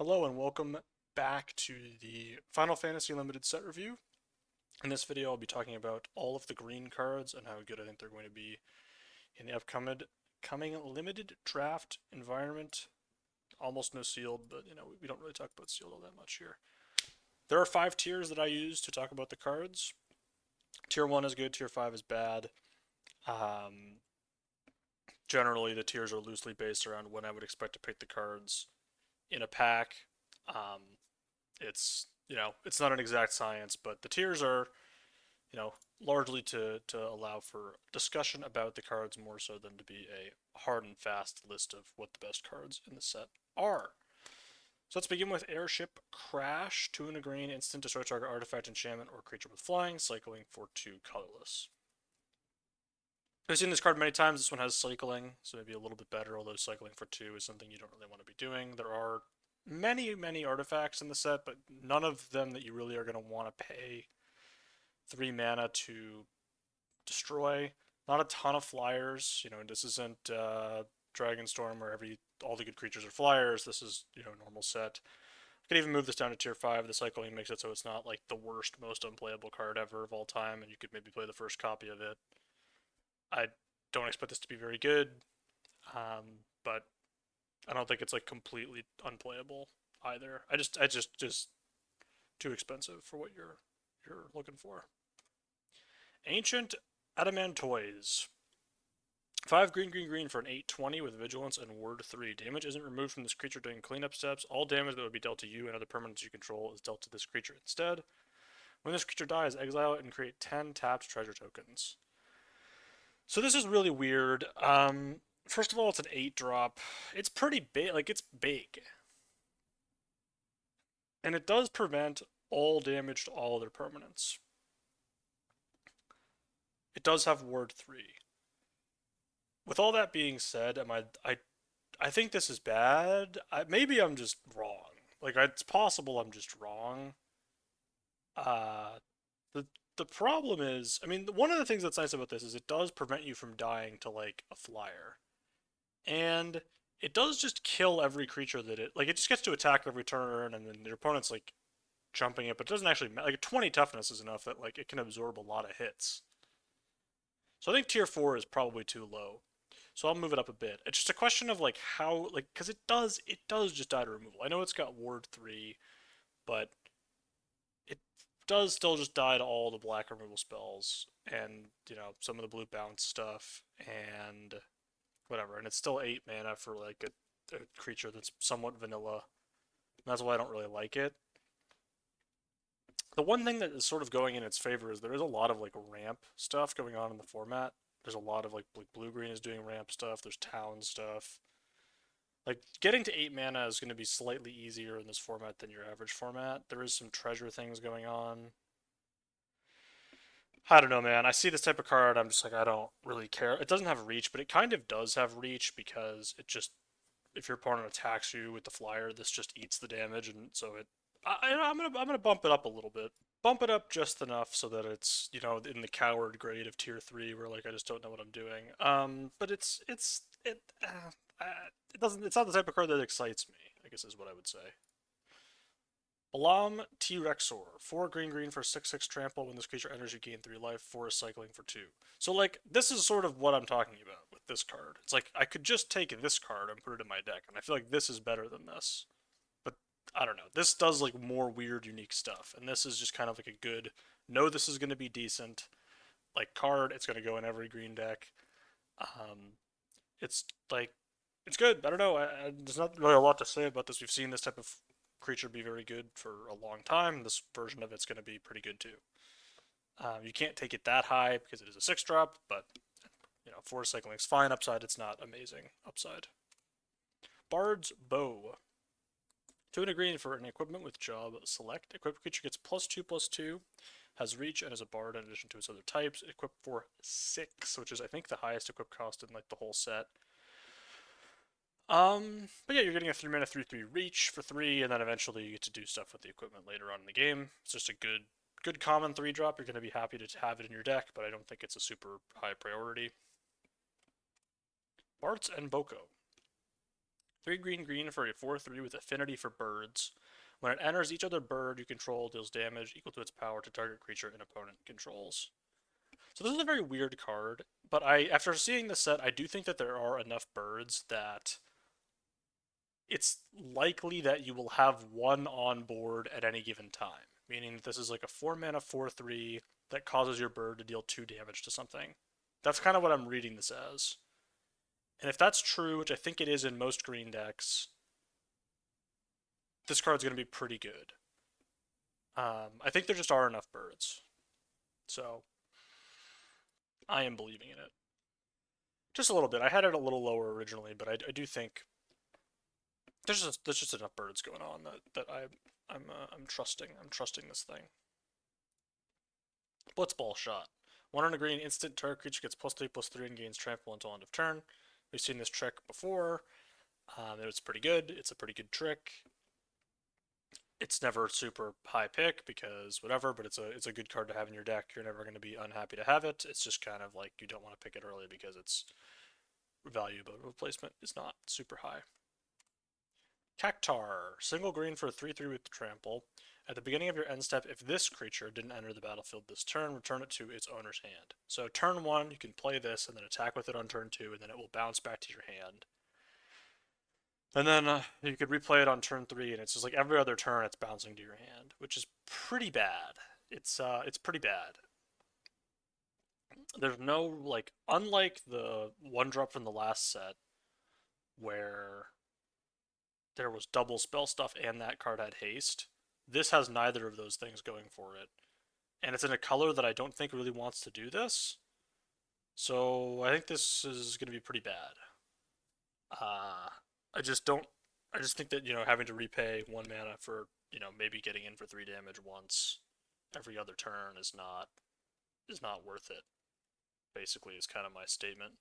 Hello and welcome back to the Final Fantasy Limited set review. In this video, I'll be talking about all of the green cards and how good I think they're going to be in the upcoming limited draft environment. Almost no sealed, but we don't really talk about sealed all that much here. There are 5 tiers that I use to talk about the cards. Tier 1 is good, Tier 5 is bad. Um, Generally, the tiers are loosely based around when I would expect to pick the cards in a pack. Um, it's not an exact science, but the tiers are largely to allow for discussion about the cards more so than to be a hard and fast list of what the best cards in the set are. So let's begin with Airship Crash. 2 and a green, instant destroy target artifact, enchantment, or creature with flying, cycling for 2 colorless. I've seen this card many times. This one has cycling, so maybe a little bit better, although cycling for 2 is something you don't really want to be doing. There are many artifacts in the set, but none of them that you really are going to want to pay 3 mana to destroy. Not a ton of flyers. This isn't Dragonstorm where all the good creatures are flyers. This is normal set. I could even move this down to tier 5. The cycling makes it so it's not like the worst, most unplayable card ever of all time, and you could maybe play the first copy of it. I don't expect this to be very good, but I don't think it's like completely unplayable either. I just too expensive for what you're looking for. Ancient Adamantoise. 5 green for an 8/20 with Vigilance and Ward 3. Damage isn't removed from this creature during cleanup steps. All damage that would be dealt to you and other permanents you control is dealt to this creature instead. When this creature dies, exile it and create 10 tapped treasure tokens. So this is really weird. First of all, it's an 8-drop. It's pretty big. Like, it's big. And it does prevent all damage to all other permanents. It does have Ward 3. With all that being said, I think this is bad. Maybe I'm just wrong. Like, it's possible I'm just wrong. Uh, the the problem is, I mean, one of the things that's nice about this is it does prevent you from dying to like a flyer, and it does just kill every creature that it just gets to attack every turn, and then your opponent's like jumping it, but it doesn't actually like 20 toughness is enough that like it can absorb a lot of hits. So I think tier 4 is probably too low. So I'll move it up a bit. It's just a question of like how like because it does just die to removal. I know it's got Ward 3, but it does still just die to all the black removal spells and some of the blue bounce stuff and whatever. And it's still 8 mana for like a creature that's somewhat vanilla. And that's why I don't really like it. The one thing that is sort of going in its favor is there is a lot of like ramp stuff going on in the format. There's a lot of like blue green is doing ramp stuff. There's town stuff. Like getting to 8 mana is going to be slightly easier in this format than your average format. There is some treasure things going on. I don't know, man. I see this type of card. I'm just like, I don't really care. It doesn't have reach, but it kind of does have reach because it just, if your opponent attacks you with the flyer, this just eats the damage, and so it. I'm gonna bump it up a little bit. Bump it up just enough so that it's in the coward grade of tier 3 where like I just don't know what I'm doing. But it doesn't. It's not the type of card that excites me, I guess is what I would say. Balam T-Rexor. 4 green for 6/6 trample. When this creature enters, you gain 3 life. 4 is cycling for 2. So, like, this is sort of what I'm talking about with this card. It's like, I could just take this card and put it in my deck, and I feel like this is better than this. But, I don't know. This does, like, more weird, unique stuff. And this is just kind of like a good, know this is going to be decent, like, card. It's going to go in every green deck. Um, it's, like, it's good. I don't know. There's not really a lot to say about this. We've seen this type of creature be very good for a long time. This version of it's going to be pretty good too. You can't take it that high because it is a 6-drop, but 4 cycling is fine upside. It's not amazing upside. Bard's Bow. 2 and a green for an equipment with job select. Equipped creature gets +2/+2, has reach, and is a bard in addition to its other types. Equipped for 6, which is I think the highest equip cost in like the whole set. But yeah, you're getting a 3 mana 3/3 reach for 3, and then eventually you get to do stuff with the equipment later on in the game. It's just a good common 3-drop. You're going to be happy to have it in your deck, but I don't think it's a super high priority. Bartz and Boko. 3 green green for a 4/3 with affinity for birds. When it enters, each other bird you control deals damage equal to its power to target creature an opponent controls. So this is a very weird card, but after seeing the set, I do think that there are enough birds that it's likely that you will have one on board at any given time. Meaning that this is like a 4 mana 4/3 that causes your bird to deal 2 damage to something. That's kind of what I'm reading this as. And if that's true, which I think it is in most green decks, this card's going to be pretty good. I think there just are enough birds. So, I am believing in it. Just a little bit. I had it a little lower originally, but I do think there's just enough birds going on that I'm trusting. I'm trusting this thing. Blitzball shot. 1 on a green, instant target creature gets +3/+3 and gains trample until end of turn. We've seen this trick before. It was pretty good. It's a pretty good trick. It's never super high pick because whatever, but it's a good card to have in your deck. You're never going to be unhappy to have it. It's just kind of like you don't want to pick it early because its value but replacement is not super high. Cactuar, single green for a 3/3 with trample. At the beginning of your end step, if this creature didn't enter the battlefield this turn, return it to its owner's hand. So turn 1, you can play this and then attack with it on turn 2, and then it will bounce back to your hand. And then you could replay it on turn 3, and it's just like every other turn it's bouncing to your hand, which is pretty bad. It's pretty bad. There's no, like, unlike the 1-drop from the last set, where there was double spell stuff and that card had haste, this has neither of those things going for it. And it's in a color that I don't think really wants to do this. So I think this is going to be pretty bad. I just think that, having to repay 1 mana for, maybe getting in for 3 damage once every other turn is not worth it. Basically, is kind of my statement.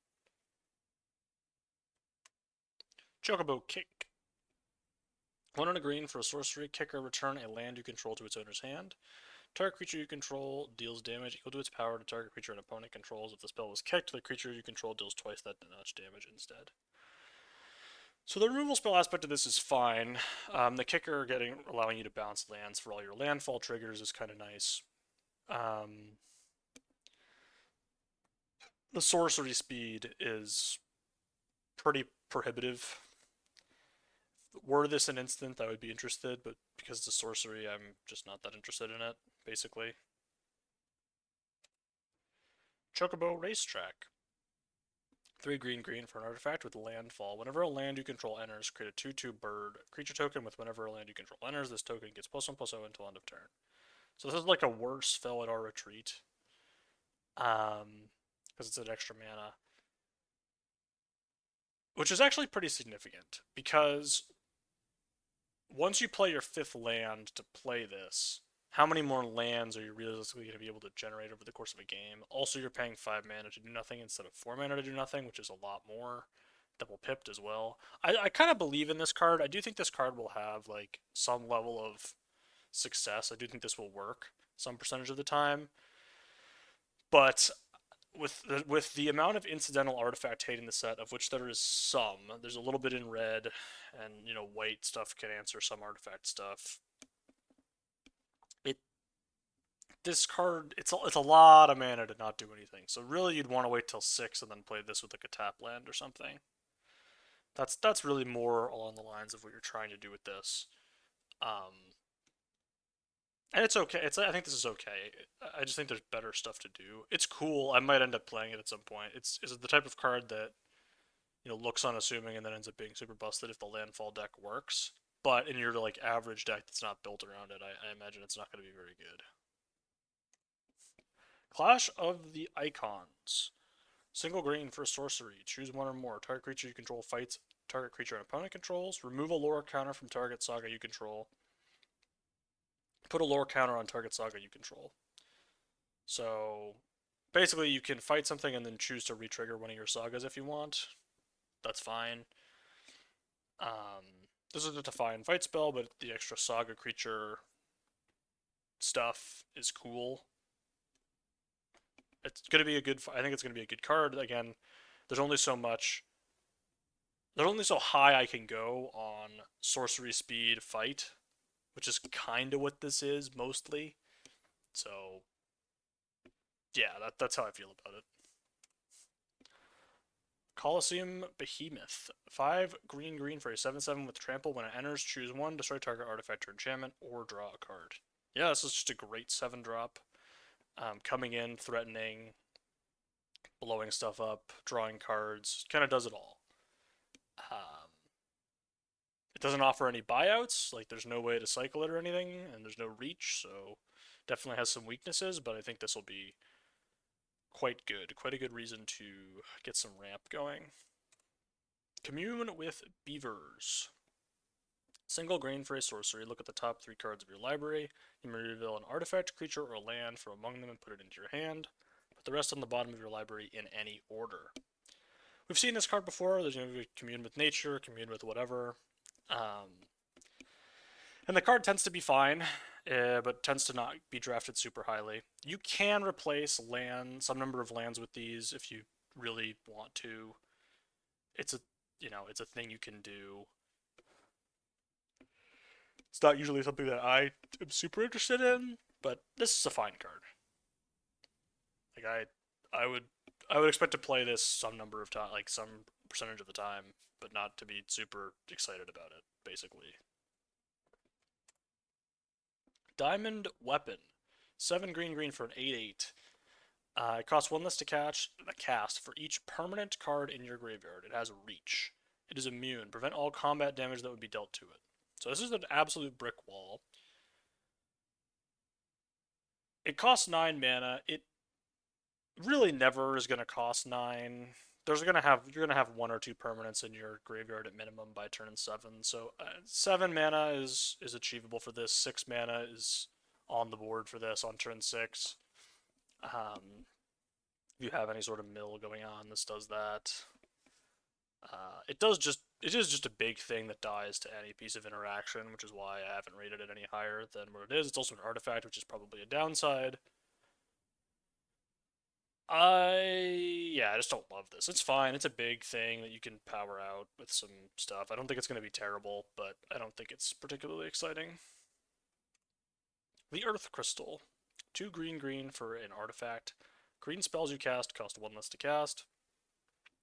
Chocobo Kick. 1 on a green for a sorcery. Kicker, return a land you control to its owner's hand. Target creature you control deals damage equal to its power to target creature an opponent controls. If the spell was kicked, the creature you control deals twice that much damage instead. So the removal spell aspect of this is fine. The kicker allowing you to bounce lands for all your landfall triggers is kind of nice. The sorcery speed is pretty prohibitive. Were this an instant, I would be interested, but because it's a sorcery, I'm just not that interested in it, basically. Chocobo Racetrack. 3 green green for an artifact with landfall. Whenever a land you control enters, create a 2/2 bird creature token with whenever a land you control enters. This token gets +1/+0 until end of turn. So this is like a worse Felidar Retreat. Because it's an extra mana. Which is actually pretty significant, because once you play your 5th land to play this, how many more lands are you realistically going to be able to generate over the course of a game? Also, you're paying 5 mana to do nothing instead of 4 mana to do nothing, which is a lot more. Double pipped as well. I kind of believe in this card. I do think this card will have, like, some level of success. I do think this will work some percentage of the time. But with the amount of incidental artifact hate in the set, of which there is some, there's a little bit in red, and white stuff can answer some artifact stuff. This card, it's a lot of mana to not do anything. So really, you'd want to wait till 6 and then play this with like a tap land or something. That's really more along the lines of what you're trying to do with this. And it's okay. I think this is okay. I just think there's better stuff to do. It's cool. I might end up playing it at some point. It's the type of card that looks unassuming and then ends up being super busted if the landfall deck works. But in your like average deck that's not built around it, I imagine it's not going to be very good. Clash of the Icons. Single green for sorcery. Choose 1 or more. Target creature you control fights target creature an opponent controls. Remove a lore counter from target saga you control. Put a lore counter on target saga you control. So basically you can fight something and then choose to re-trigger one of your sagas if you want. That's fine. This is a Define fight spell, but the extra saga creature stuff is cool. It's going to be I think it's going to be a good card. Again, there's only so much there's only so high I can go on sorcery speed fight, which is kind of what this is mostly. So yeah, that's how I feel about it. Colosseum Behemoth. 5 green green for a 7/7 with trample. When it enters, choose one, destroy target artifact or enchantment, or draw a card. Yeah, this is just a great 7 drop. Coming in, threatening, blowing stuff up, drawing cards. Kind of does it all. It doesn't offer any buyouts, like there's no way to cycle it or anything, and there's no reach, so definitely has some weaknesses, but I think this will be quite good. Quite a good reason to get some ramp going. Commune with Beavers. Single green for a sorcery. Look at the top 3 cards of your library. You may reveal an artifact, creature, or land from among them and put it into your hand. Put the rest on the bottom of your library in any order. We've seen this card before. There's going to be commune with nature, commune with whatever. And the card tends to be fine, but tends to not be drafted super highly. You can replace some number of lands with these if you really want to. It's a thing you can do. It's not usually something that I am super interested in, but this is a fine card. Like I would expect to play this some number of time, like some percentage of the time, but not to be super excited about it, basically. Diamond Weapon. 7 green green for an 8/8. It costs 1 less to cast for each permanent card in your graveyard. It has reach. It is immune. Prevent all combat damage that would be dealt to it. So this is an absolute brick wall. It costs 9 mana. It really never is going to cost 9. You're gonna have 1 or 2 permanents in your graveyard at minimum by turn 7. So 7 mana is achievable for this. 6 mana is on the board for this on turn 6. If you have any sort of mill going on, this does that. It is just a big thing that dies to any piece of interaction, which is why I haven't rated it any higher than what it is. It's also an artifact, which is probably a downside. I just don't love this. It's fine. It's a big thing that you can power out with some stuff. I don't think it's going to be terrible, but I don't think it's particularly exciting. The Earth Crystal. 2 green green for an artifact. Green spells you cast cost 1 less to cast.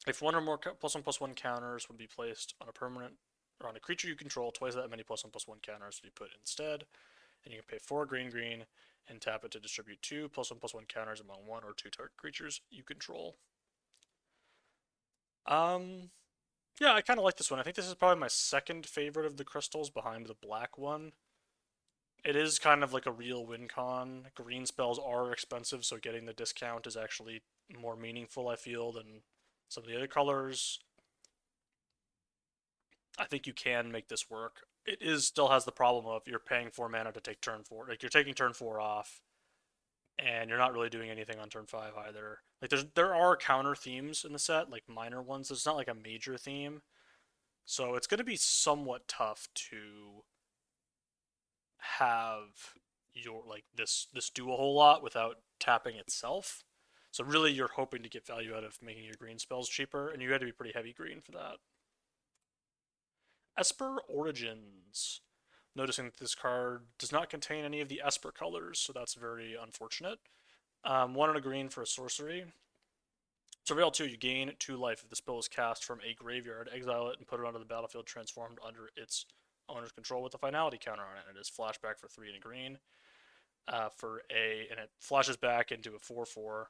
If 1 or more +1/+1 counters would be placed on a permanent or on a creature you control, twice that many +1/+1 counters would be put instead. And you can pay 4 green green and tap it to distribute 2 +1/+1 counters among 1 or 2 target creatures you control. Yeah, I kind of like this one. I think this is probably my second favorite of the crystals behind the black one. It is kind of like a real win con. Green spells are expensive, so getting the discount is actually more meaningful, I feel, than some of the other colors. I think you can make this work. It still has the problem of you're paying 4 mana to take turn 4. Like, you're taking turn 4 off, and you're not really doing anything on turn 5 either. Like, there are counter themes in the set, like minor ones. It's not like a major theme. So it's going to be somewhat tough to have this do a whole lot without tapping itself. So really, you're hoping to get value out of making your green spells cheaper, and you had to be pretty heavy green for that. Esper Origins. Noticing that this card does not contain any of the Esper colors, so that's very unfortunate. 1 and a green for a sorcery. Surveil 2, you gain 2 life if the spell is cast from a graveyard. Exile it and put it onto the battlefield transformed under its owner's control with a finality counter on it. And it is flashback for 3 and a green. And it flashes back into a 4/4.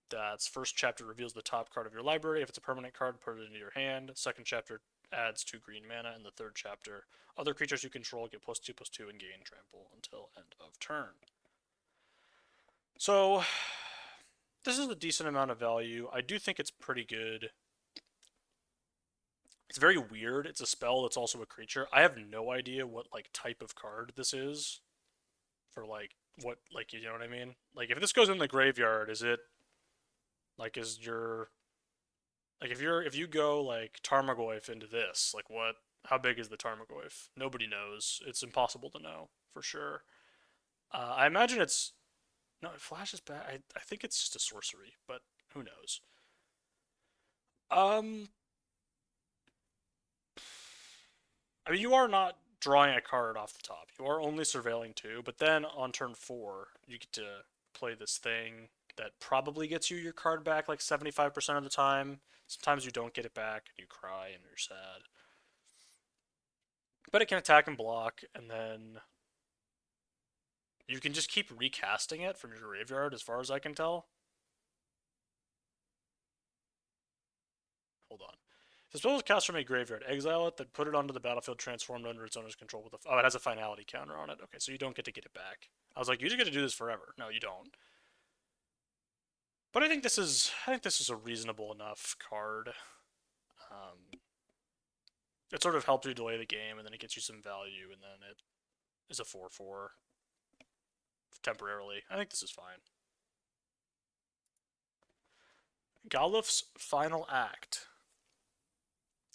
That's first chapter reveals the top card of your library. If it's a permanent card, put it into your hand. Second chapter adds 2 green mana. And the third chapter, other creatures you control get +2/+2 and gain trample until end of turn. So this is a decent amount of value. I do think it's pretty good. It's very weird. It's a spell that's also a creature. I have no idea what type of card this is for what you know what I mean? Like, if this goes in the graveyard, is it is your if you go Tarmogoyf into this, how big is the Tarmogoyf? Nobody knows. It's impossible to know for sure. I imagine it's no, it flashes back. I think it's just a sorcery, but who knows? Um, I mean, you are not drawing a card off the top. You are only surveilling 2, but then on turn 4, you get to play this thing that probably gets you your card back like 75% of the time. Sometimes you don't get it back and you cry and you're sad. But it can attack and block, and then you can just keep recasting it from your graveyard as far as I can tell. Hold on. If the spell is cast from a graveyard, exile it, then put it onto the battlefield transformed under its owner's control with a... Oh, it has a finality counter on it. Okay, so you don't get to get it back. I was like, you just get to do this forever. No, you don't. But I think this is a reasonable enough card. It sort of helps you delay the game, and then it gets you some value, and then it is a 4/4 temporarily. I think this is fine. Galuf's Final Act.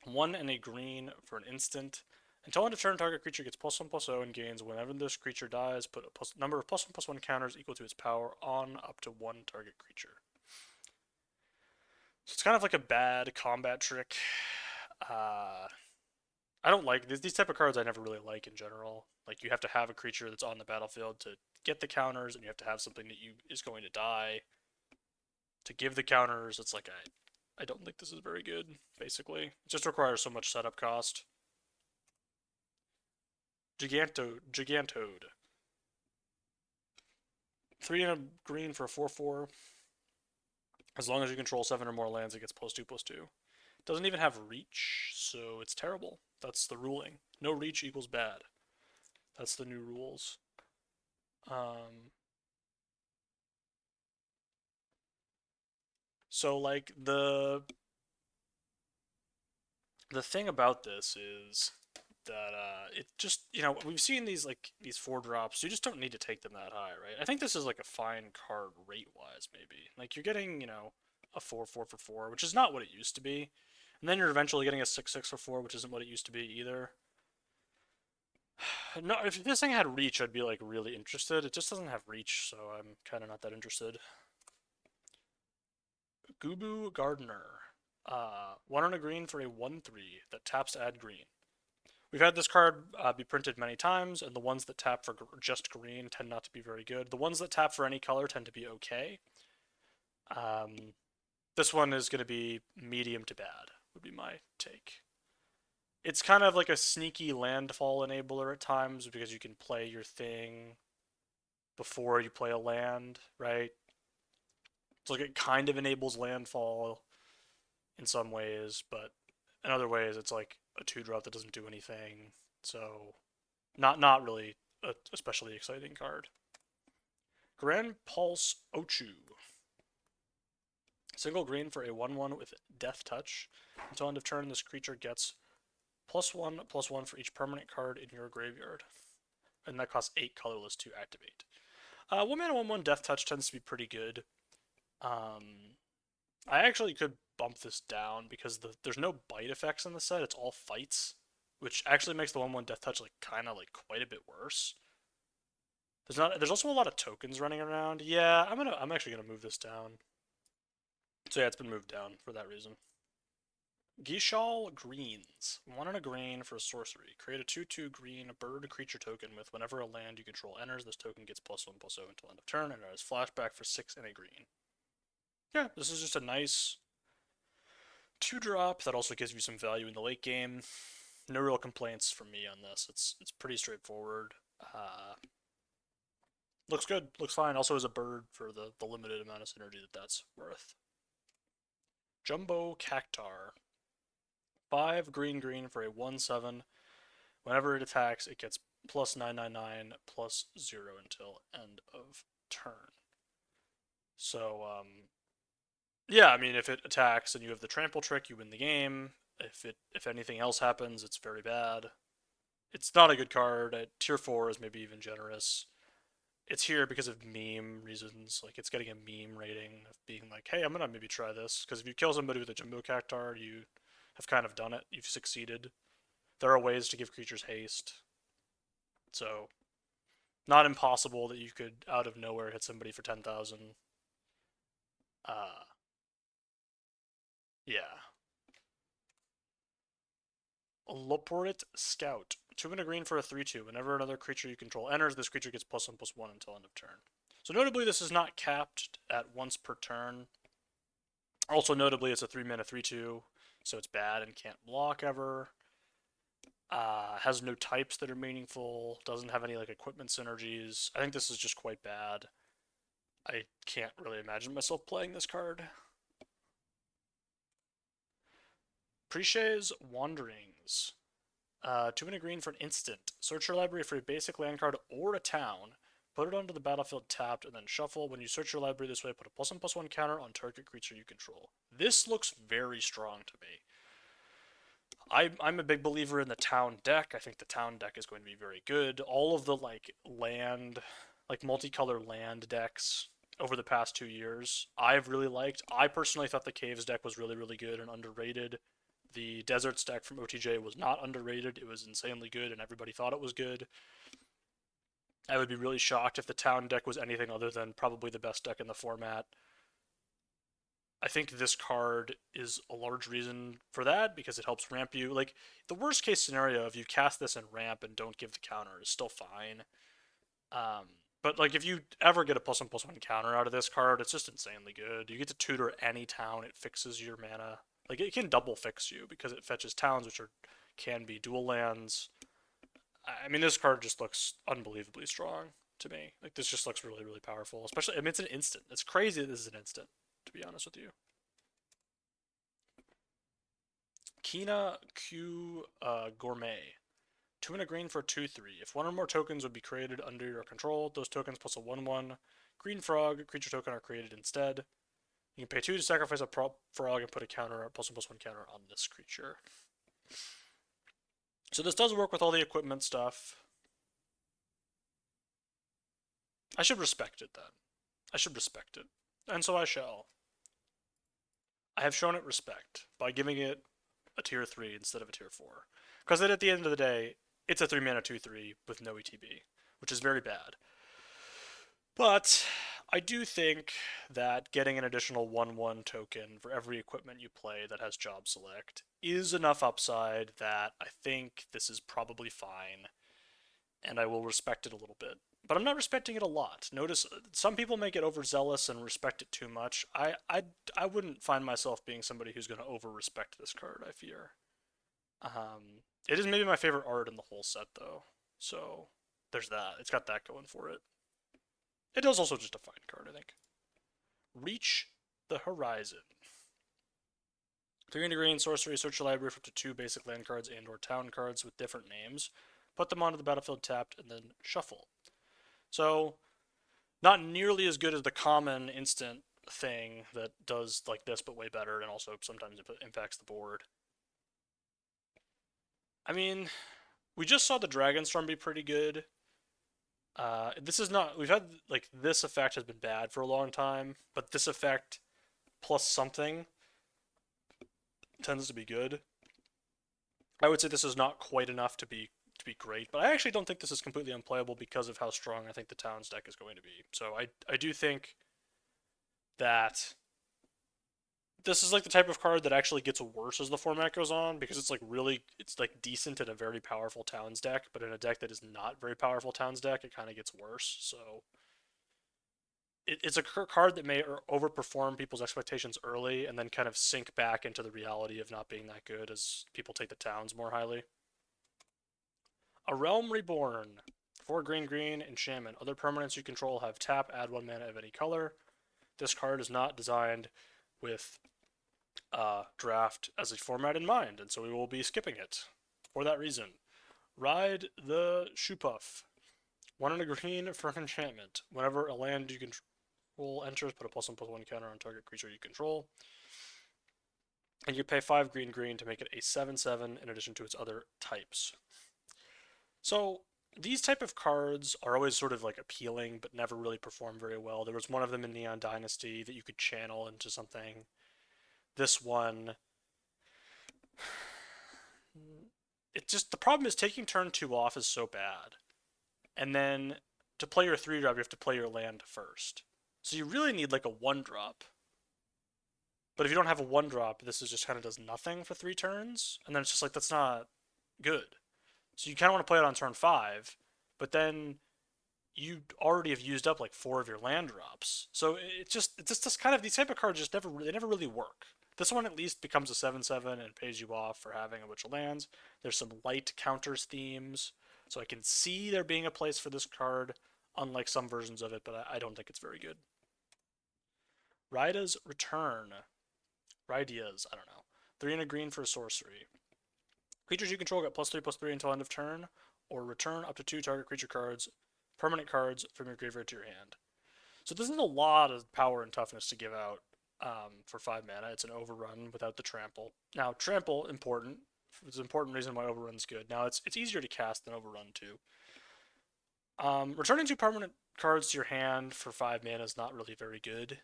1 and a green for an instant. Until end of turn, target creature gets +1/+0 and gains whenever this creature dies. Put a number of +1/+1 counters equal to its power on up to 1 target creature. So it's kind of like a bad combat trick. I don't like these type of cards. I never really like in general. Like, you have to have a creature that's on the battlefield to get the counters, and you have to have something that is going to die to give the counters. It's like I don't think this is very good. Basically, it just requires so much setup cost. Gigantode. 3 and a green for a 4/4. As long as you control 7 or more lands, it gets +2/+2. Doesn't even have reach, so it's terrible. That's the ruling. No reach equals bad. That's the new rules. So like the thing about this is that it just, we've seen these 4 drops. You just don't need to take them that high, right? I think this is like a fine card rate wise, maybe. Like, you're getting a 4/4 for 4, which is not what it used to be. And then you're eventually getting a 6/6 for 4, which isn't what it used to be either. No, if this thing had reach, I'd be like really interested. It just doesn't have reach, so I'm kind of not that interested. Gubu Gardener. 1 on a green for a 1/3 that taps to add green. We've had this card be printed many times, and the ones that tap for just green tend not to be very good. The ones that tap for any color tend to be okay. This one is going to be medium to bad, would be my take. It's kind of like a sneaky landfall enabler at times, because you can play your thing before you play a land, right? So like, it kind of enables landfall in some ways, but in other ways it's like a 2-drop that doesn't do anything. So not really a especially exciting card. Grand Pulse Ochu. Single green for a 1/1 with Death Touch. Until end of turn, this creature gets +1/+1 for each permanent card in your graveyard. And that costs 8 colorless to activate. 1 mana 1/1 Death Touch tends to be pretty good. I actually could bump this down because there's no bite effects in the set. It's all fights, which actually makes the 1/1 Death Touch kind of quite a bit worse. There's also a lot of tokens running around. Yeah, I'm actually gonna move this down. So yeah, it's been moved down for that reason. Gishal Greens. 1 and a green for a sorcery. Create a 2/2 green bird creature token with whenever a land you control enters, this token gets +1/+0 until end of turn, and it has flashback for 6 and a green. Yeah, this is just a nice 2-drop that also gives you some value in the late game. No real complaints from me on this. It's pretty straightforward. Looks good. Looks fine. Also as a bird for the limited amount of synergy that's worth. Jumbo Cactar. 5 green for a 1/7. Whenever it attacks, it gets +9/9/9/0 until end of turn. So, yeah, I mean, if it attacks and you have the trample trick, you win the game. If anything else happens, it's very bad. It's not a good card. At tier 4 is maybe even generous. It's here because of meme reasons. Like, it's getting a meme rating of being like, hey, I'm gonna maybe try this. Because if you kill somebody with a Jumbo Cactar, you have kind of done it. You've succeeded. There are ways to give creatures haste. So, not impossible that you could, out of nowhere, hit somebody for 10,000. Yeah. Loporrit Scout. 2 and a green for a 3/2. Whenever another creature you control enters, this creature gets +1/+1 until end of turn. So notably, this is not capped at once per turn. Also notably, it's a 3-mana 3/2, so it's bad and can't block ever. Has no types that are meaningful. Doesn't have any like equipment synergies. I think this is just quite bad. I can't really imagine myself playing this card. Preché's Wanderings. 2 and a green for an instant. Search your library for a basic land card or a town. Put it onto the battlefield tapped, and then shuffle. When you search your library this way, put a +1/+1 counter on target creature you control. This looks very strong to me. I'm a big believer in the town deck. I think the town deck is going to be very good. All of the like land, like multicolor land decks over the past 2 years, I've really liked. I personally thought the Caves deck was really, really good and underrated. The Deserts deck from OTJ was not underrated. It was insanely good, and everybody thought it was good. I would be really shocked if the town deck was anything other than probably the best deck in the format. I think this card is a large reason for that because it helps ramp you. Like, the worst case scenario, if you cast this and ramp and don't give the counter, is still fine. But, like, if you ever get a +1/+1 counter out of this card, it's just insanely good. You get to tutor any town, it fixes your mana. Like, it can double fix you because it fetches towns, which can be dual lands. I mean, this card just looks unbelievably strong to me. Like, this just looks really, really powerful. Especially, I mean, it's an instant. It's crazy that this is an instant, to be honest with you. Kina Q Gourmet. 2 and a green for a 2/3. If one or more tokens would be created under your control, those tokens plus a 1/1 green frog creature token are created instead. You can pay 2 to sacrifice a frog and put a counter, a +1/+1 counter on this creature. So this does work with all the equipment stuff. I should respect it then. I should respect it. And so I shall. I have shown it respect by giving it a tier 3 instead of a tier 4. Because at the end of the day, it's a 3 mana 2/3 with no ETB, which is very bad. But I do think that getting an additional 1/1 token for every equipment you play that has job select is enough upside that I think this is probably fine, and I will respect it a little bit. But I'm not respecting it a lot. Notice some people may get overzealous and respect it too much. I wouldn't find myself being somebody who's going to over-respect this card, I fear. It is maybe my favorite art in the whole set, though. So there's that. It's got that going for it. It is also just a fine card, I think. Reach the Horizon. 3 and a green sorcery. Search your library for up to 2 basic land cards and or town cards with different names. Put them onto the battlefield tapped and then shuffle. So, not nearly as good as the common instant thing that does like this but way better and also sometimes impacts the board. I mean, we just saw the Dragonstorm be pretty good. This is not, we've had, like, this effect has been bad for a long time, but this effect plus something tends to be good. I would say this is not quite enough to be great, but I actually don't think this is completely unplayable because of how strong I think the Towns deck is going to be. So I do think that this is like the type of card that actually gets worse as the format goes on because it's like decent in a very powerful Towns deck, but in a deck that is not very powerful Towns deck, it kind of gets worse. So it's a card that may overperform people's expectations early and then kind of sink back into the reality of not being that good as people take the Towns more highly. A Realm Reborn. 4 green, enchantment. Other permanents you control have tap, add 1 mana of any color. This card is not designed with draft as a format in mind, and so we will be skipping it for that reason. Ride the Shoepuff. 1 and a green for an enchantment. Whenever a land you control enters, put a +1/+1 counter on target creature you control. And you pay 5 green to make it a 7/7 in addition to its other types. So these type of cards are always sort of like appealing, but never really perform very well. There was one of them in Neon Dynasty that you could channel into something. This one, it just, the problem is taking turn 2 off is so bad. And then to play your 3-drop, you have to play your land first. So you really need like a 1-drop. But if you don't have a 1-drop, this is just kind of does nothing for 3 turns. And then it's just like, that's not good. So you kind of want to play it on turn 5, but then you already have used up like 4 of your land drops. So it's just kind of these type of cards just never really work. This one at least becomes a 7/7 and pays you off for having a bunch of lands. There's some light counters themes, so I can see there being a place for this card, unlike some versions of it, but I don't think it's very good. Raida's Return. Raidia's, I don't know. 3 and a green for a sorcery. Creatures you control get +3/+3 until end of turn, or return up to 2 target creature cards, permanent cards from your graveyard to your hand. So this is a lot of power and toughness to give out for 5 mana. It's an overrun without the trample. Now, trample, important. It's an important reason why overrun's good. Now, it's easier to cast than overrun, too. Returning 2 permanent cards to your hand for 5 mana is not really very good,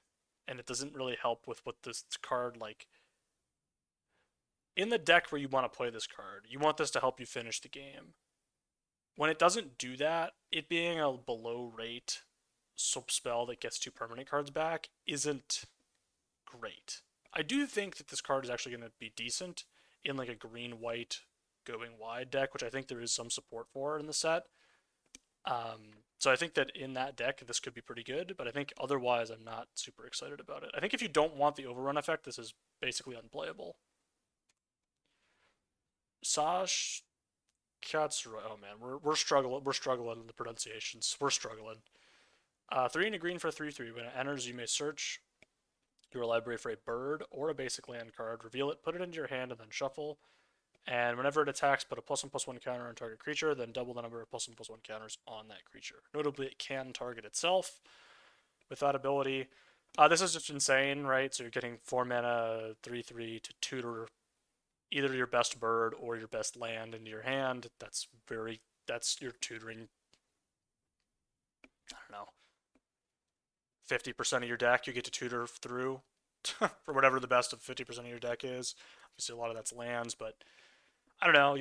and it doesn't really help with what this card, like, in the deck where you want to play this card, you want this to help you finish the game. When it doesn't do that, it being a below rate spell that gets 2 permanent cards back isn't great. I do think that this card is actually going to be decent in like a green-white going wide deck, which I think there is some support for in the set. So I think that in that deck, this could be pretty good, but I think otherwise I'm not super excited about it. I think if you don't want the overrun effect, this is basically unplayable. Sash Katsura. Oh man, we're struggling. We're struggling in the pronunciations. We're struggling. 3 and a green for 3/3. When it enters, you may search your library for a bird or a basic land card. Reveal it, put it into your hand, and then shuffle. And whenever it attacks, put a +1/+1 counter on target creature, then double the number of +1/+1 counters on that creature. Notably, it can target itself with that ability. This is just insane, right? So you're getting 4 mana, 3/3 to tutor either your best bird or your best land into your hand. That's your tutoring. I don't know, 50% of your deck you get to tutor through for whatever the best of 50% of your deck is. Obviously, a lot of that's lands, but I don't know.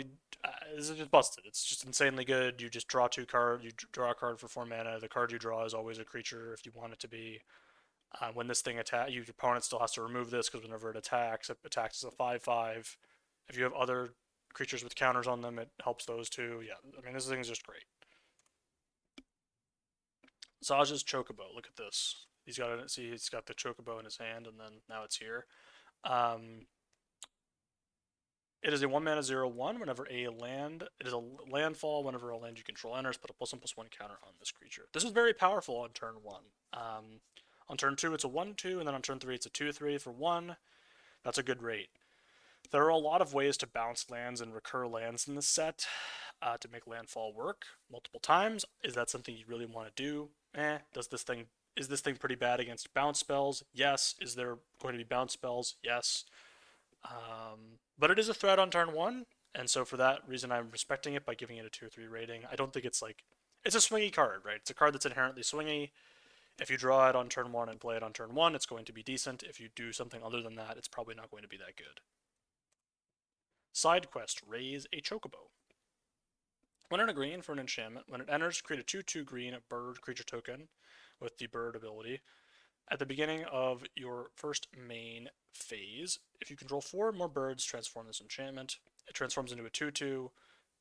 This is just busted. It's just insanely good. You just draw 2 cards. You draw a card for 4 mana. The card you draw is always a creature if you want it to be. When this thing attacks, your opponent still has to remove this because whenever it attacks as a 5/5. If you have other creatures with counters on them, it helps those too. Yeah, I mean, this thing is just great. Saj's Chocobo. Look at this. He's got the Chocobo in his hand, and then now it's here. It is a 1 mana 0/1. Whenever a land, it is a landfall. Whenever a land you control enters, put a +1/+1 counter on this creature. This is very powerful on turn 1. On turn 2, it's a 1/2, and then on turn 3, it's a 2/3 for 1. That's a good rate. There are a lot of ways to bounce lands and recur lands in this set to make landfall work multiple times. Is that something you really want to do? Is this thing pretty bad against bounce spells? Yes. Is there going to be bounce spells? Yes. But it is a threat on turn 1, and so for that reason I'm respecting it by giving it a 2 or 3 rating. I don't think it's like, it's a swingy card, right? It's a card that's inherently swingy. If you draw it on turn 1 and play it on turn 1, it's going to be decent. If you do something other than that, it's probably not going to be that good. Side quest, raise a Chocobo. When in a green for an enchantment, when it enters, create a 2/2 green bird creature token with the bird ability. At the beginning of your first main phase, if you control 4 or more birds, transform this enchantment. It transforms into a 2/2.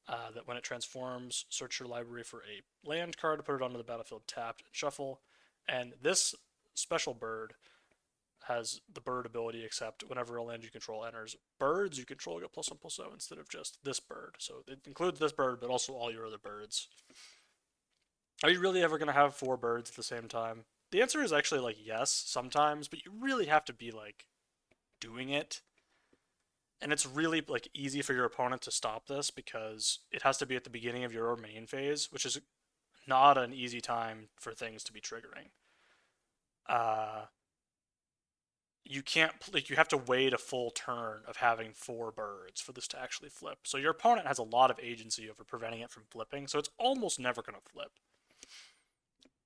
That when it transforms, search your library for a land card, put it onto the battlefield tapped, and shuffle. And this special bird has the bird ability, except whenever a land you control enters, birds you control get +1/+0 instead of just this bird. So it includes this bird, but also all your other birds. Are you really ever going to have 4 birds at the same time? The answer is actually like yes, sometimes, but you really have to be like doing it. And it's really like easy for your opponent to stop this because it has to be at the beginning of your main phase, which is not an easy time for things to be triggering. You can't, like, you have to wait a full turn of having 4 birds for this to actually flip. So your opponent has a lot of agency over preventing it from flipping, so it's almost never going to flip.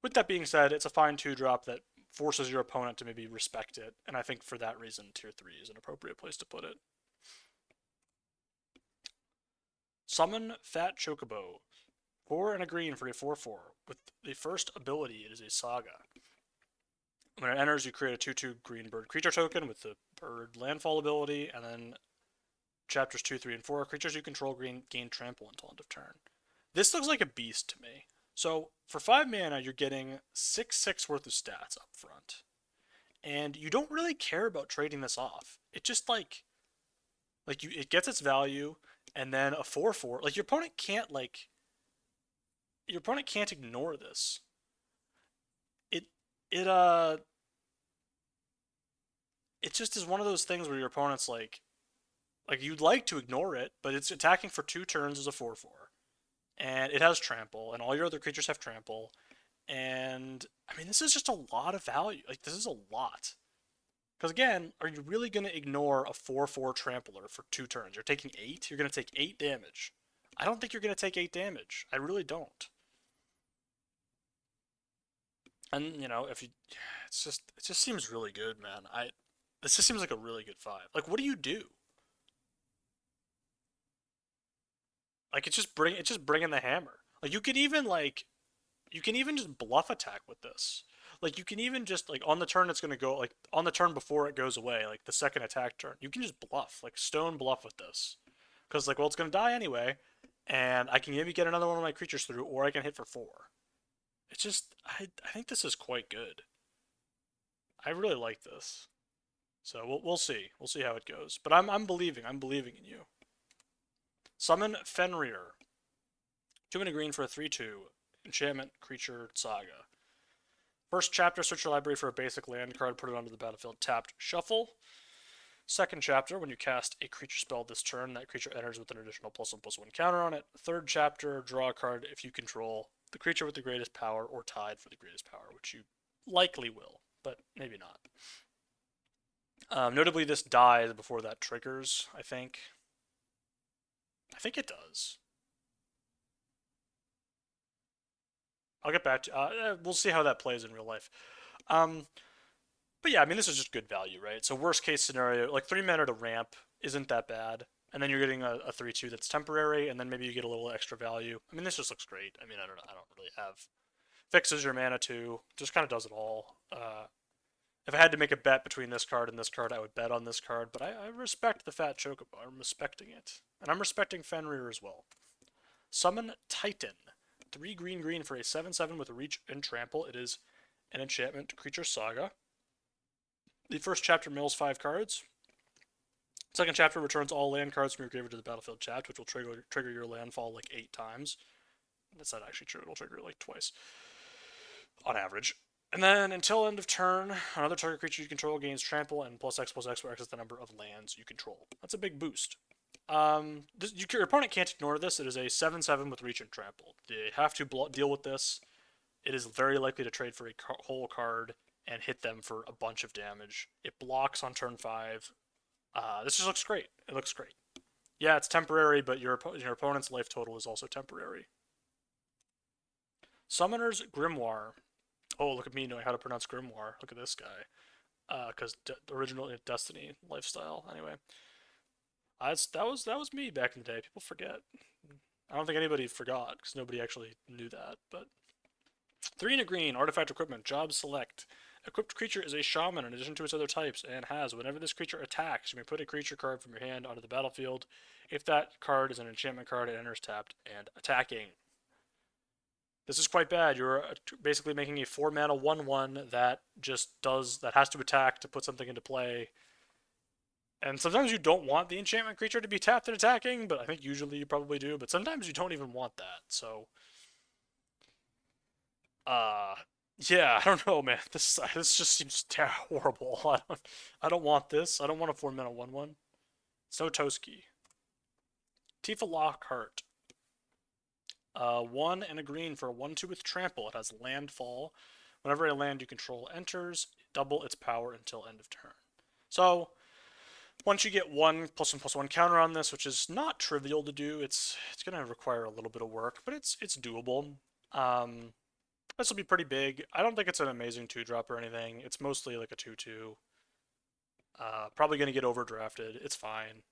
With that being said, it's a fine 2-drop that forces your opponent to maybe respect it, and I think for that reason, tier 3 is an appropriate place to put it. Summon Fat Chocobo. 4 and a green for a 4/4. With the first ability, it is a Saga. When it enters, you create a 2/2 green bird creature token with the bird landfall ability, and then chapters 2, 3, and 4. Creatures you control gain trample until end of turn. This looks like a beast to me. So for 5 mana, you're getting 6/6 worth of stats up front. And you don't really care about trading this off. It just it gets its value, and then a 4/4. Like your opponent can't ignore this. It it it just is one of those things where your opponent's like you'd like to ignore it, but it's attacking for 2 turns as a 4/4. And it has trample, and all your other creatures have trample. And I mean, this is just a lot of value. Like, this is a lot. Because again, are you really going to ignore a 4/4 trampler for 2 turns? You're taking 8? You're going to take 8 damage. I don't think you're going to take 8 damage. I really don't. And, you know, if you... it just seems really good, man. This just seems like a really good 5. Like, what do you do? Like, it's just bringing the hammer. Like, you can even just bluff attack with this. Like, you can even just, like, on the turn it's going to go, like, on the turn before it goes away, like, the second attack turn, you can just bluff, like, stone bluff with this. Because, like, well, it's going to die anyway, and I can maybe get another one of my creatures through, or I can hit for 4. It's just, I think this is quite good. I really like this. So, we'll see. We'll see how it goes. But I'm believing in you. Summon Fenrir. 2 mana green for a 3/2. Enchantment Creature Saga. First chapter, search your library for a basic land card, put it onto the battlefield, tapped, shuffle. Second chapter, when you cast a creature spell this turn, that creature enters with an additional +1/+1 counter on it. Third chapter, draw a card if you control the creature with the greatest power or tied for the greatest power, which you likely will, but maybe not. Notably, this dies before that triggers, I think. I think it does. I'll get back to we'll see how that plays in real life. But yeah, I mean, this is just good value, right? So worst case scenario, like 3 mana to ramp isn't that bad. And then you're getting a 3/2 that's temporary, and then maybe you get a little extra value. I mean, this just looks great. I mean, I don't really have fixes your mana too. Just kind of does it all. If I had to make a bet between this card and this card, I would bet on this card. But I respect the Fat Chocobo. I'm respecting it, and I'm respecting Fenrir as well. Summon Titan. 3 green for a 7/7 with reach and trample. It is an enchantment creature saga. The first chapter mills 5 cards. Second chapter returns all land cards from your graveyard to the battlefield tapped, which will trigger your landfall like 8 times. That's not actually true. It'll trigger it like twice on average. And then until end of turn, another target creature you control gains trample and +X/X, where X is the number of lands you control. That's a big boost. Your opponent can't ignore this. It is a 7/7 with reach and trample. They have to deal with this. It is very likely to trade for a whole card and hit them for a bunch of damage. It blocks on turn 5. This just looks great. It looks great. Yeah, it's temporary, but your opponent's life total is also temporary. Summoner's Grimoire. Oh, look at me knowing how to pronounce Grimoire. Look at this guy. Because original Destiny lifestyle. Anyway, that was me back in the day. People forget. I don't think anybody forgot because nobody actually knew that. But 3 and a green, artifact equipment, job select. Equipped creature is a shaman in addition to its other types, and has, whenever this creature attacks, you may put a creature card from your hand onto the battlefield. If that card is an enchantment card, it enters tapped and attacking. This is quite bad. You're basically making a 4 mana 1/1 that has to attack to put something into play. And sometimes you don't want the enchantment creature to be tapped and attacking, but I think usually you probably do, but sometimes you don't even want that, so... yeah, I don't know, man. This just seems horrible. I don't want this. I don't want a 4 mana 1/1. It's no Toski. Tifa Lockhart. 1 and a green for a 1/2 with trample. It has landfall. Whenever a land you control enters, double its power until end of turn. So, once you get 1 +1/+1 counter on this, which is not trivial to do, it's going to require a little bit of work, but it's doable. This will be pretty big. I don't think it's an amazing 2-drop or anything. It's mostly like a 2/2. Probably going to get overdrafted. It's fine.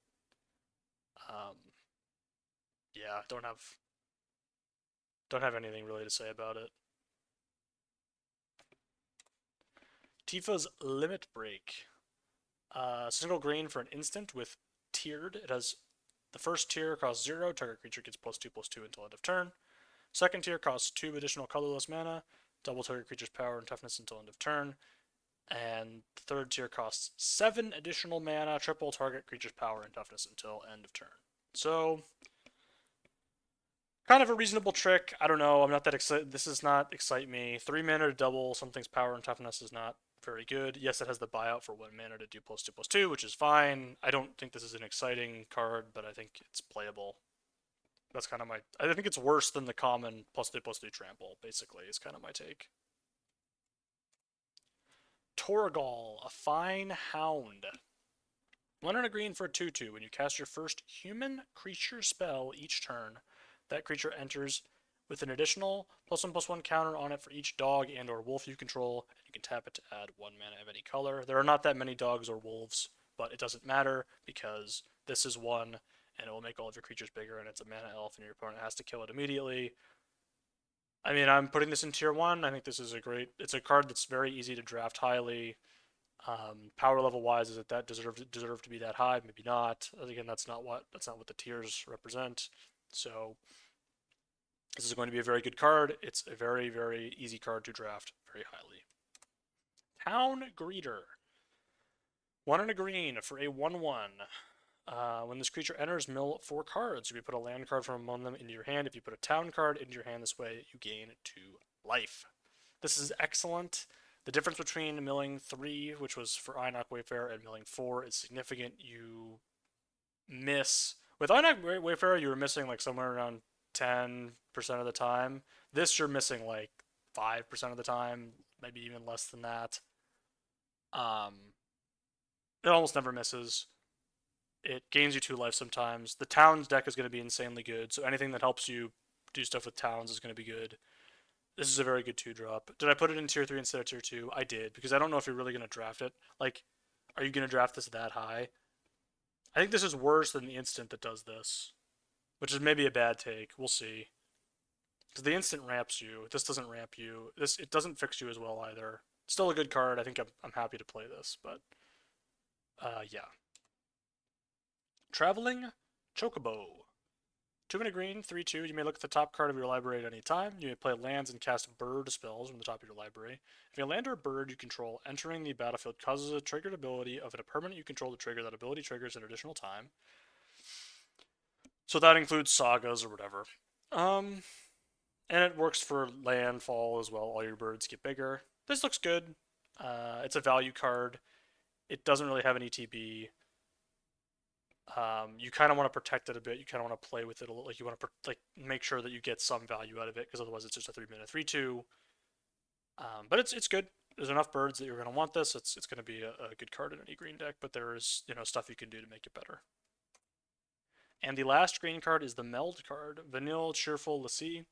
Yeah, don't have anything really to say about it. Tifa's Limit Break. Single green for an instant with tiered. It has The first tier costs 0, target creature gets +2/+2 until end of turn. Second tier costs 2 additional colorless mana, double target creature's power and toughness until end of turn. And the third tier costs 7 additional mana, triple target creature's power and toughness until end of turn. So, kind of a reasonable trick. I don't know. I'm not that excited. This does not excite me. 3 mana to double something's power and toughness is not very good. Yes, it has the buyout for 1 mana to do +2/+2, which is fine. I don't think this is an exciting card, but I think it's playable. That's kind of my... I think it's worse than the common +2/+2 trample, basically, is kind of my take. Torgal, a fine hound. 1 and a green for a 2/2. When you cast your first human creature spell each turn, that creature enters with an additional +1/+1 counter on it for each dog and or wolf you control, and you can tap it to add 1 mana of any color. There are not that many dogs or wolves, but it doesn't matter because this is 1, and it will make all of your creatures bigger, and it's a mana elf, and your opponent has to kill it immediately. I mean, I'm putting this in tier 1. I think this is a great... It's a card that's very easy to draft highly. Power level wise, is it that deserve to be that high? Maybe not. Again, that's not what the tiers represent. So this is going to be a very good card. It's a very, very easy card to draft very highly. Town Greeter. 1 and a green for a 1/1. When this creature enters, mill 4 cards. You may put a land card from among them into your hand. If you put a town card into your hand this way, you gain 2 life. This is excellent. The difference between milling 3, which was for Einok Wayfarer, and milling 4 is significant. You miss... With Einok Wayfarer, you were missing like somewhere around 10% of the time. This, you're missing like 5% of the time, maybe even less than that. It almost never misses. It gains you 2 life sometimes. The Towns deck is going to be insanely good, so anything that helps you do stuff with Towns is going to be good. This is a very good 2-drop. Did I put it in tier 3 instead of tier 2? I did, because I don't know if you're really going to draft it. Like, are you going to draft this that high? I think this is worse than the instant that does this, which is maybe a bad take. We'll see. Because the instant ramps you. This doesn't ramp you. It doesn't fix you as well either. Still a good card. I think I'm happy to play this, but yeah. Traveling Chocobo. 2 and a green, 3/2. You may look at the top card of your library at any time. You may play lands and cast bird spells from the top of your library. If a land or a bird you control entering the battlefield causes a triggered ability of a permanent you control to trigger, that ability triggers an additional time. So that includes sagas or whatever. And it works for landfall as well. All your birds get bigger. This looks good. It's a value card. It doesn't really have an ETB. You kind of want to protect it a bit. You kind of want to play with it a little. Like you want to make sure that you get some value out of it, because otherwise it's just a 3-mana 3/2. But it's good. There's enough birds that you're going to want this. It's going to be a good card in any green deck. But there is stuff you can do to make it better. And the last green card is the Meld card, Vanille Cheerful Lassie.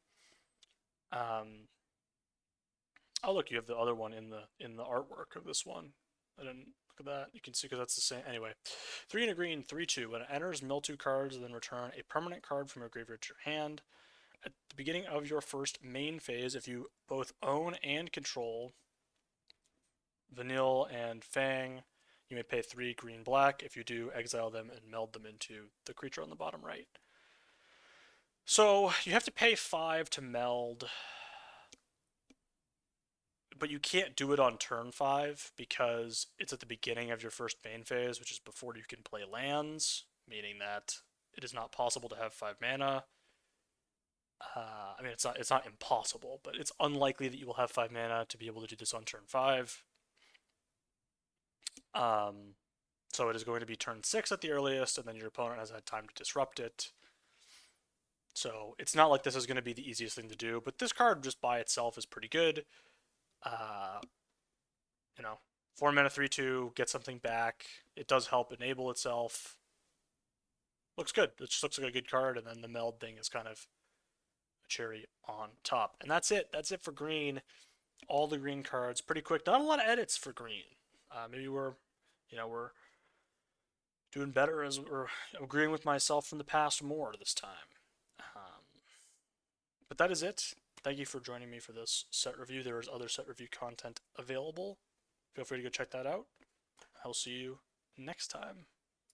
Oh look, you have the other one in the artwork of this one. I didn't look at that. You can see because that's the same. Anyway, 3 and a green, 3/2. When it enters, mill 2 cards, and then return a permanent card from your graveyard to your hand. At the beginning of your first main phase, if you both own and control Vanille and Fang, you may pay 3 green/black. If you do, exile them and meld them into the creature on the bottom right. So you have to pay 5 to meld, but you can't do it on turn 5 because it's at the beginning of your first main phase, which is before you can play lands, meaning that it is not possible to have 5 mana. I mean, it's not impossible, but it's unlikely that you will have 5 mana to be able to do this on turn 5. So it is going to be turn 6 at the earliest, and then your opponent has had time to disrupt it. So it's not like this is going to be the easiest thing to do, but this card just by itself is pretty good. 4 mana 3/2, get something back. It does help enable itself. Looks good. It just looks like a good card, and then the meld thing is kind of a cherry on top. And that's it. That's it for green. All the green cards, pretty quick. Not a lot of edits for green. Maybe we're doing better as we're agreeing with myself from the past more this time. But that is it. Thank you for joining me for this set review. There is other set review content available. Feel free to go check that out. I'll see you next time.